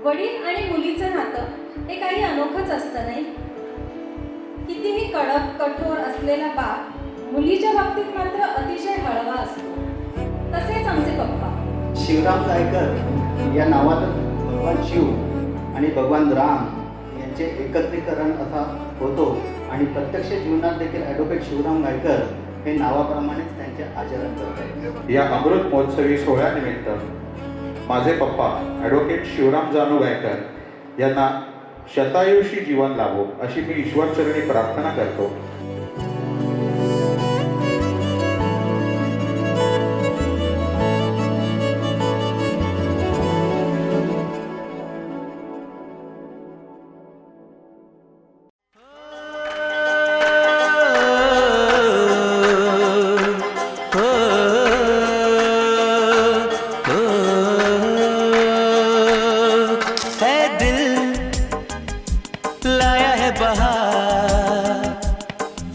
वडील आणि मुलीचं नातं हे काही अनोखंच असतं नाही. कितीही कडक कठोर असलेला बाप मुलीच्या बाबतीत मात्र अतिशय हळवा असतो. तसेच आमचे पप्पा शिवराम गायकर या नावातच भगवान शिव आणि भगवान राम यांचे एकत्रीकरण असा होतो आणि प्रत्यक्ष जीवनात देखील ॲडव्होकेट शिवराम गायकर हे नावाप्रमाणेच त्यांचे आचरण करत आहेत. या अमृत महोत्सवी सोहळ्यानिमित्त माझे पप्पा ॲडव्होकेट शिवराम जानू गायकर यांना शतायुषी जीवन लाभो अशी मी ईश्वरचरणी प्रार्थना करतो.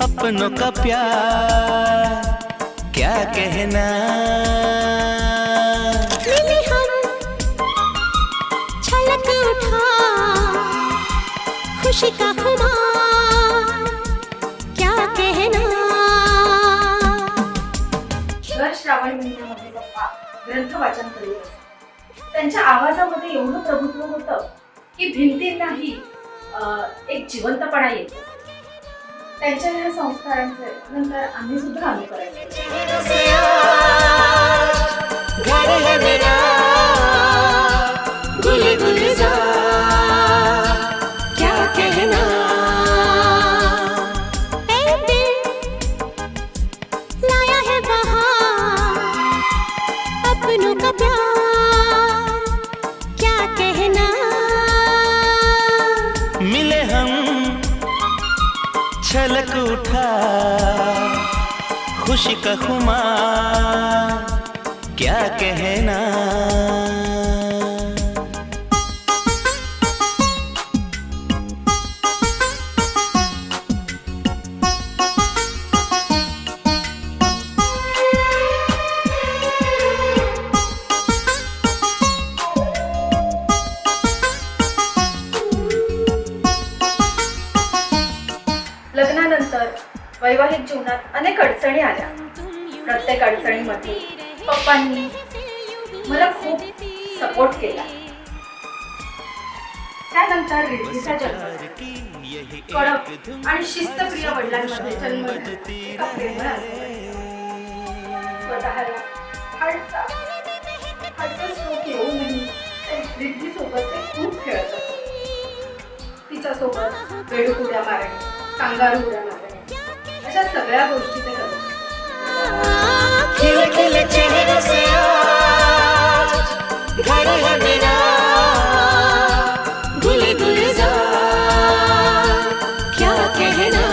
अपनों का प्यार क्या कहना, मिले हम छलक उठा खुशी का खुमार क्या कहना. दर श्रावण महिन्यामध्ये पप्पा ग्रंथ वाचन करीत असत. त्यांच्या आवाजामध्ये एवढं प्रभुत्व होतं की भिंतींनाही एक जिवंतपणा येतो. त्यांच्या ह्या संस्कारांचे नंतर आम्ही सुद्धा अनुकरण केले. घर है मेरा गुल गुलजार क्या कहना. ए दिल लाया है बहार अपनों का प्यार क्या कहना. मिले हम छलक उठा खुशी का खुमार क्या कहना. लग्नानंतर वैवाहिक जीवनात अनेक अडचणी आल्या. प्रत्येक अडचणीमध्ये पप्पांनी मला खूप सपोर्ट केला. त्यानंतर रिद्धीचा जन्म, कडक आणि शिस्तप्रिय वडिलांमध्ये जन्म एका प्रेमळ स्वतःला हार्टचा स्ट्रोक येऊनही रिद्धीसोबत ते खूप खेळत असत. तिच्यासोबत बेडूक उड्या मारणे, कांगारू उड्या मारणे अशा सगळ्या गोष्टी ते करत. खिले खिले चेहरे से आज घर है मेरा गुल गुलजार क्या कहना.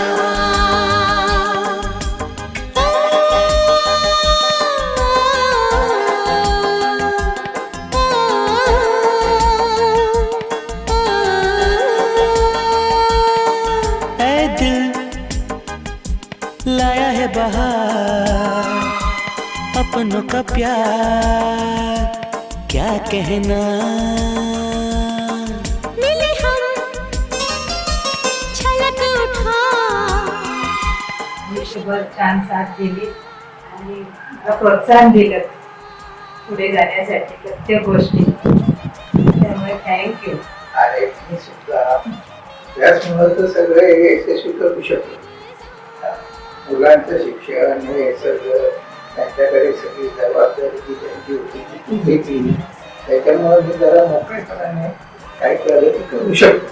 ऐ दिल लाया है बहार अपनों का प्यार क्या कहना. मिले हम छलक उठा. आयुष्यभर छान साथ दिली आणि मला प्रोत्साहन दिलं पुढे जाण्यासाठी प्रत्येक गोष्टी. त्यामुळे थँक्यू. आणि मी सुद्धा त्याचमुळे तर सगळं हे यशस्वी करू शकतो. मुलांचं शिक्षण हे सगळं त्यांच्याकडे सगळी जबाबदारी जी त्यांची होती ती घेतली. त्याच्यामुळे मी जरा मोकळेपणाने काही प्रगती करू शकतो.